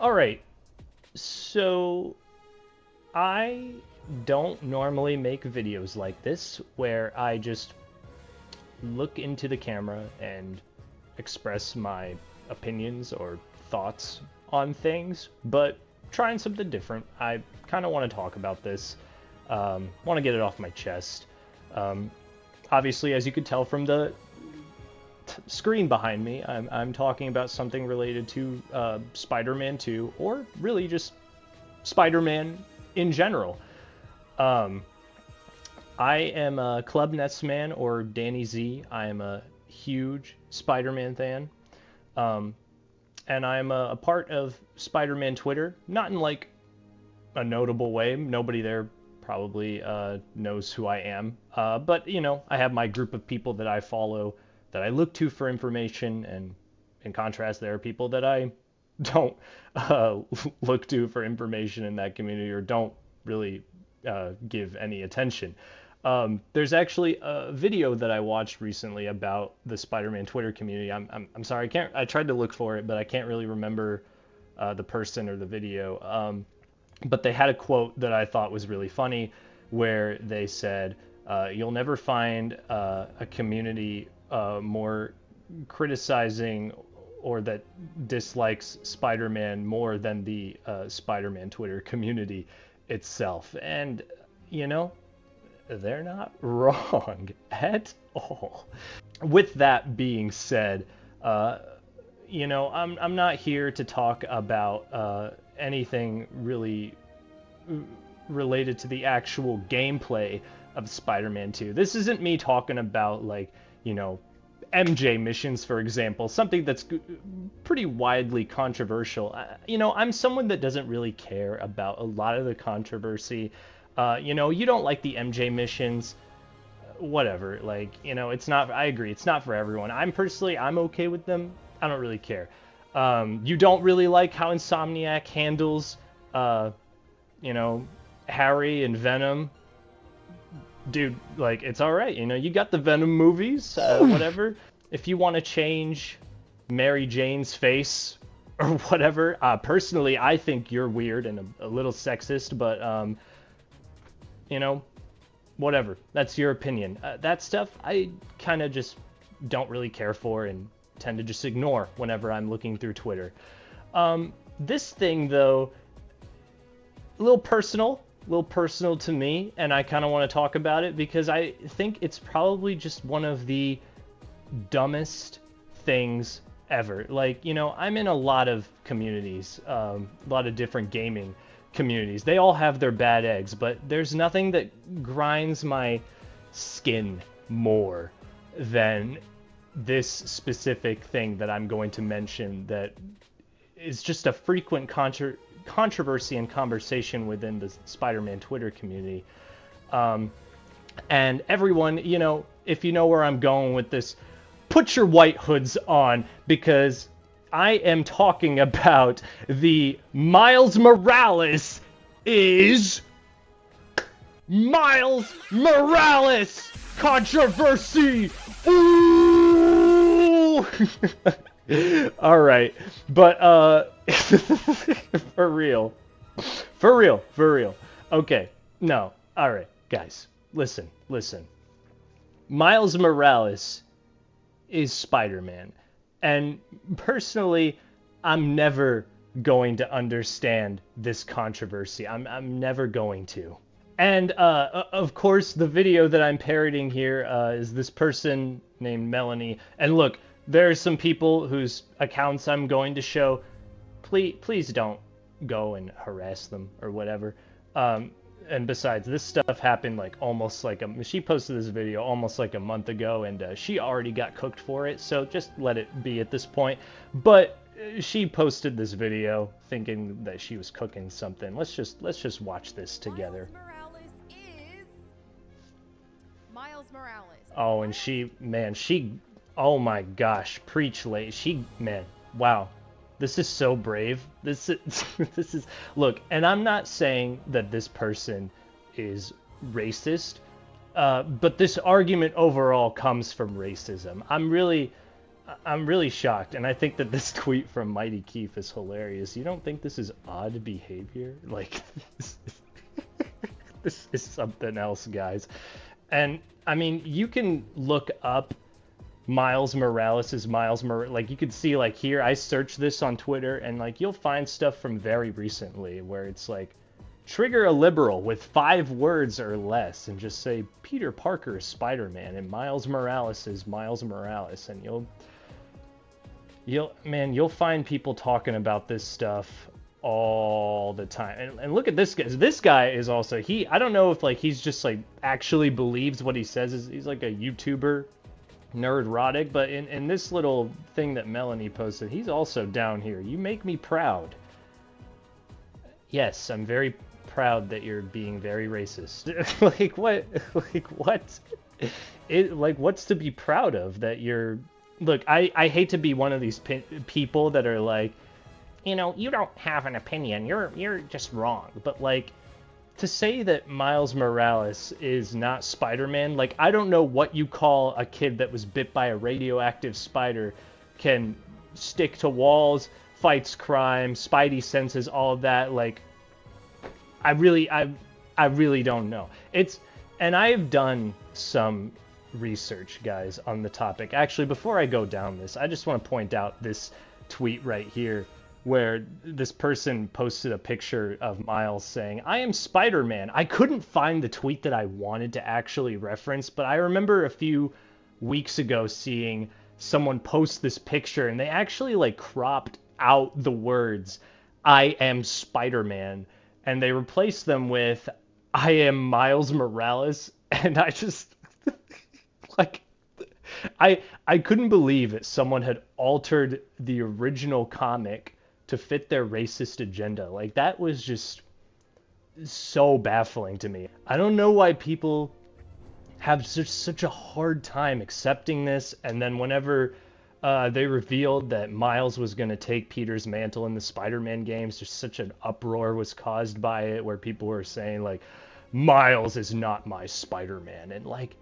All right. So I don't normally make videos like this where I just look into the camera and express my opinions or thoughts on things, but trying something different. I kind of want to talk about this. Want to get it off my chest. Um, Obviously, as you could tell from the screen behind me, I'm talking about something related to Spider-Man 2, or really just Spider-Man in general. Um, I am a Club Nets man, or Danny Z. I am a huge Spider-Man fan. Um, and I'm a part of Spider-Man Twitter, not in like a notable way. Nobody there probably knows who I am. But, you know, I have my group of people that I follow, that I look to for information, and in contrast, there are people that I don't uh, look to for information in that community, or don't really give any attention. There's actually a video that I watched recently about the Spider-Man Twitter community. I'm sorry, I can't. I tried to look for it, but I can't really remember the person or the video. But they had a quote that I thought was really funny, where they said, "You'll never find a community more criticizing or that dislikes Spider-Man more than the Spider-Man Twitter community itself." And you know, they're not wrong at all. With that being said, uh, you know, I'm not here to talk about anything really related to the actual gameplay of Spider-Man 2. This isn't me talking about, like, you know, MJ missions, for example, something that's pretty widely controversial. You know, I'm someone that doesn't really care about a lot of the controversy. You know, you don't like the MJ missions, whatever. Like, you know, it's not. I agree, it's not for everyone. I'm okay with them. I don't really care. You don't really like how Insomniac handles, you know, Harry and Venom. Dude, like, it's all right. You know, you got the Venom movies, whatever. If you want to change Mary Jane's face or whatever, personally, I think you're weird and a little sexist, but you know, whatever. That's your opinion. That stuff I kind of just don't really care for and tend to just ignore whenever I'm looking through Twitter. This thing, though, a little personal to me, and I kind of want to talk about it because I think it's probably just one of the dumbest things ever. Like, you know, I'm in a lot of communities, a lot of different gaming communities. They all have their bad eggs, but there's nothing that grinds my skin more than this specific thing that I'm going to mention, that is just a frequent controversy and conversation within the Spider-Man Twitter community. And everyone, you know, if you know where I'm going with this, put your white hoods on, because I am talking about the Miles Morales is Miles Morales controversy. Ooh! All right, but for real, for real. Okay, no, all right, guys, listen. Miles Morales is Spider-Man, and personally, I'm never going to understand this controversy. I'm never going to. And of course, the video that I'm parroting here is this person named Melanie. And look, there are some people whose accounts I'm going to show. Please don't go and harass them or whatever. And besides, this stuff happened like she posted this video almost like a month ago, and she already got cooked for it. So just let it be at this point. But she posted this video thinking that she was cooking something. Let's just watch this together. Miles Morales. Oh, and oh my gosh, preach, late. Wow. This is so brave. This is, look, and I'm not saying that this person is racist, but this argument overall comes from racism. I'm really I'm really shocked, and I think that this tweet from Mighty Keith is hilarious. You don't think this is odd behavior? Like, this this is something else, guys. And I mean, you can look up Miles Morales is like you could see like here I searched this on Twitter and like you'll find stuff from very recently where it's like trigger a liberal with 5 words or less and just say Peter Parker is Spider-Man and Miles Morales is Miles Morales, and you'll find people talking about this stuff all the time. And look at this guy. This guy is also I don't know if like he's just like actually believes what he says. He's like a YouTuber, nerdrotic, but in this little thing that Melanie posted, he's also down here. You make me proud. Yes, I'm very proud that you're being very racist. Like what? Like what? Like what's to be proud of that you're? Look, I hate to be one of these people that are like, you know, you don't have an opinion. You're just wrong. But like, to say that Miles Morales is not Spider-Man, like I don't know what you call a kid that was bit by a radioactive spider, can stick to walls, fights crime, spidey senses, all of that. Like, I really don't know. And I've done some research, guys, on the topic. Actually, before I go down this, I just want to point out this tweet right here where this person posted a picture of Miles saying, "I am Spider-Man." I couldn't find the tweet that I wanted to actually reference, but I remember a few weeks ago seeing someone post this picture and they actually like cropped out the words "I am Spider-Man" and they replaced them with "I am Miles Morales." And I just like I couldn't believe that someone had altered the original comic to fit their racist agenda. Like that was just so baffling to me. I don't know why people have such a hard time accepting this. And then whenever they revealed that Miles was going to take Peter's mantle in the Spider-Man games, just such an uproar was caused by it, where people were saying like, Miles is not my Spider-Man, and like,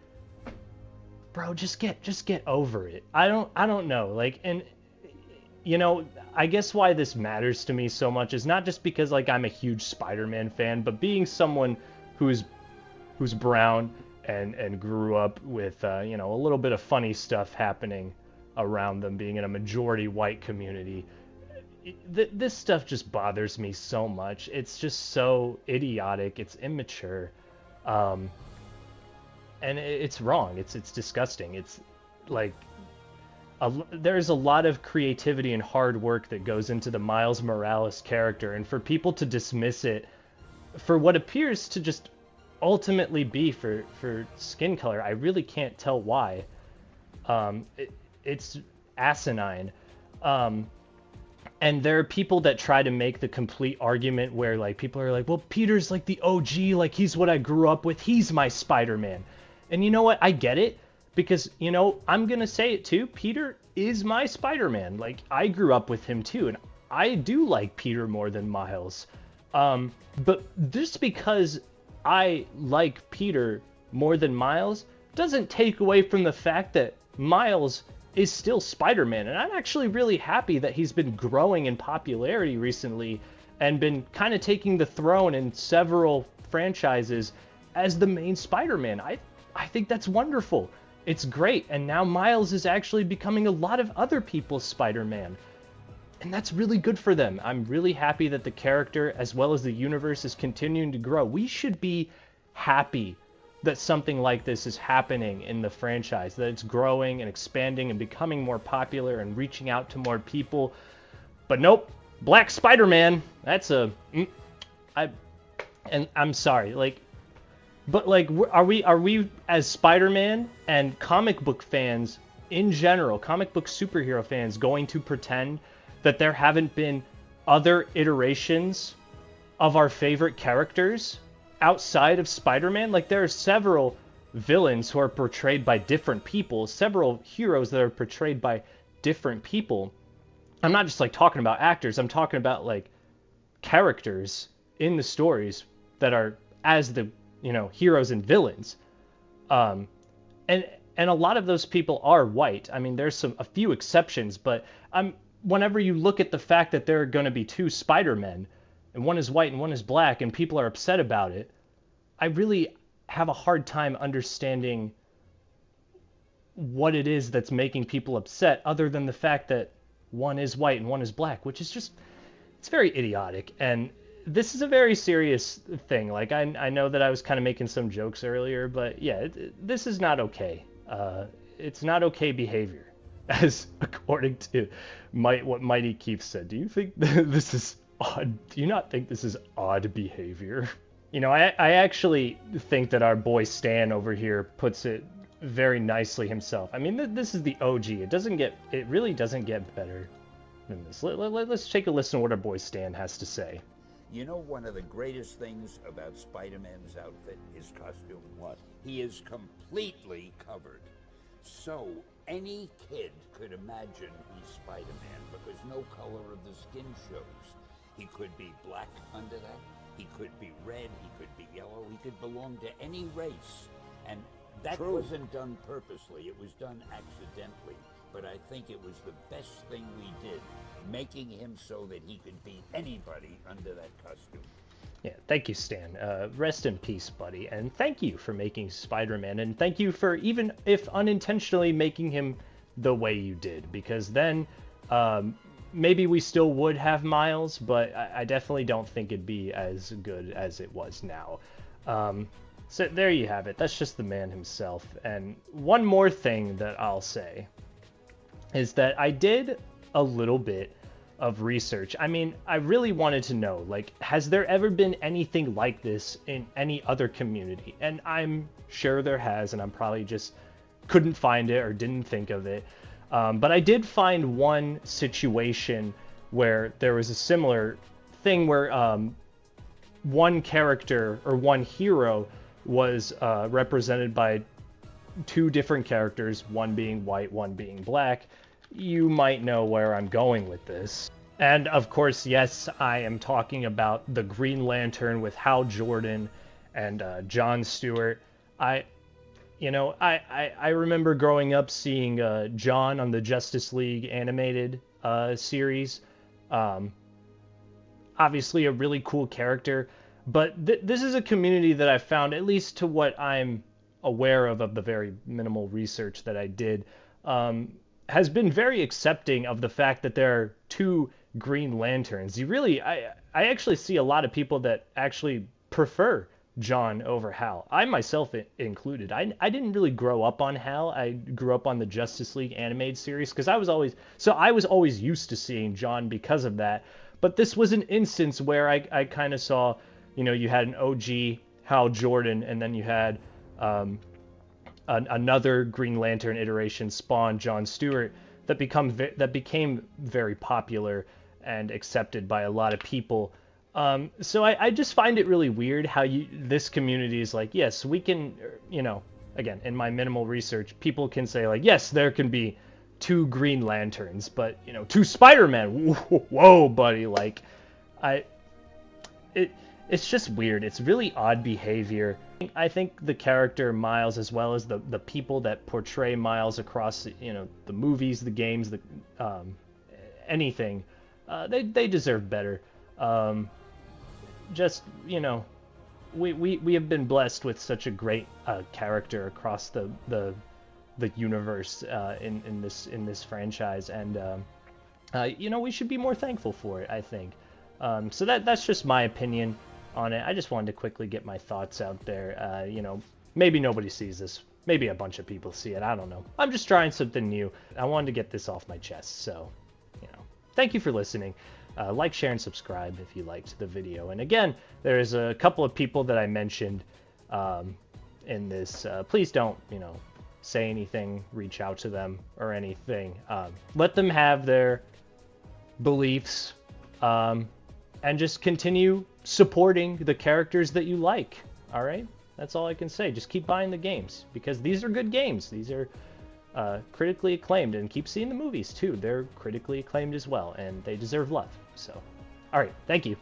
bro, just get over it. I don't know. Like, and you know, I guess why this matters to me so much is not just because like I'm a huge Spider-Man fan, but being someone who's brown and grew up with you know, a little bit of funny stuff happening around them, being in a majority white community. This stuff just bothers me so much. It's just so idiotic. It's immature, and it's wrong. It's disgusting. It's like there's a lot of creativity and hard work that goes into the Miles Morales character, and for people to dismiss it for what appears to just ultimately be for skin color, I really can't tell why. It's asinine. And there are people that try to make the complete argument where like people are like, well, Peter's like the OG, like he's what I grew up with, he's my Spider-Man. And you know what? I get it, because, you know, I'm gonna say it too, Peter is my Spider-Man. Like, I grew up with him too, and I do like Peter more than Miles. But just because I like Peter more than Miles doesn't take away from the fact that Miles is still Spider-Man, and I'm actually really happy that he's been growing in popularity recently and been kind of taking the throne in several franchises as the main Spider-Man. I think that's wonderful. It's great, and now Miles is actually becoming a lot of other people's Spider-Man, and that's really good for them. I'm really happy that the character as well as the universe is continuing to grow. We should be happy that something like this is happening in the franchise, that it's growing and expanding and becoming more popular and reaching out to more people. But nope, Black Spider-Man, that's and I'm sorry, like, but like, are we as Spider-Man and comic book fans in general, comic book superhero fans, going to pretend that there haven't been other iterations of our favorite characters outside of Spider-Man? Like, there are several villains who are portrayed by different people, several heroes that are portrayed by different people. I'm not just like talking about actors, I'm talking about like characters in the stories that are as the, you know, heroes and villains. And and a lot of those people are white. I mean, there's a few exceptions, but whenever you look at the fact that there are going to be two Spider-Men, and one is white and one is black, and people are upset about it, I really have a hard time understanding what it is that's making people upset, other than the fact that one is white and one is black, which is just, it's very idiotic. And this is a very serious thing. Like, I know that I was kind of making some jokes earlier, but yeah, this is not okay. It's not okay behavior, as according to what Mighty Keith said. Do you think this is odd? Do you not think this is odd behavior? You know, I actually think that our boy Stan over here puts it very nicely himself. I mean, this is the OG. It really doesn't get better than this. Let's take a listen to what our boy Stan has to say. You know, one of the greatest things about Spider-Man's outfit, his costume, what? He is completely covered. So any kid could imagine he's Spider-Man because no color of the skin shows. He could be black under that. He could be red. He could be yellow. He could belong to any race. And that wasn't done purposely. It was done accidentally. But I think it was the best thing we did, making him so that he could be anybody under that costume. Yeah, thank you, Stan. Rest in peace, buddy. And thank you for making Spider-Man. And thank you for, even if unintentionally, making him the way you did. Because then maybe we still would have Miles, but I definitely don't think it'd be as good as it was now. So there you have it. That's just the man himself. And one more thing that I'll say is that I did a little bit of research. I mean, I really wanted to know, like, has there ever been anything like this in any other community? And I'm sure there has, and I'm probably just couldn't find it or didn't think of it. But I did find one situation where there was a similar thing where one character or one hero was represented by two different characters, one being white, one being black. You might know where I'm going with this. And of course, yes, I am talking about the Green Lantern with Hal Jordan and John Stewart. I remember growing up seeing John on the Justice League animated series. Obviously a really cool character, but this is a community that I found, at least to what I'm aware of the very minimal research that I did, has been very accepting of the fact that there are two Green Lanterns. I actually see a lot of people that actually prefer John over Hal. I myself included. I didn't really grow up on Hal. I grew up on the Justice League animated series because I was always used to seeing John because of that. But this was an instance where I kind of saw, you know, you had an OG Hal Jordan, and then you had another Green Lantern iteration, Spawn John Stewart, that became very popular and accepted by a lot of people. So I just find it really weird how this community is like, yes, we can, you know, again, in my minimal research, people can say like, yes, there can be two Green Lanterns, but, you know, two Spider-Man, whoa, buddy, like, it's just weird. It's really odd behavior. I think the character Miles, as well as the people that portray Miles across, you know, the movies, the games, the anything, they deserve better. Just, you know, we have been blessed with such a great character across the universe in this franchise, and you know, we should be more thankful for it, I think. So that's just my opinion on it. I just wanted to quickly get my thoughts out there. You know, maybe nobody sees this. Maybe a bunch of people see it. I don't know. I'm just trying something new. I wanted to get this off my chest. So, you know, thank you for listening. Like, share, and subscribe if you liked the video. And again, there's a couple of people that I mentioned in this. Please don't, you know, say anything, reach out to them or anything. Let them have their beliefs, and just continue supporting the characters that you like. All right, that's all I can say. Just keep buying the games, because these are good games. These are critically acclaimed, and keep seeing the movies too. They're critically acclaimed as well, and they deserve love. So, all right, thank you.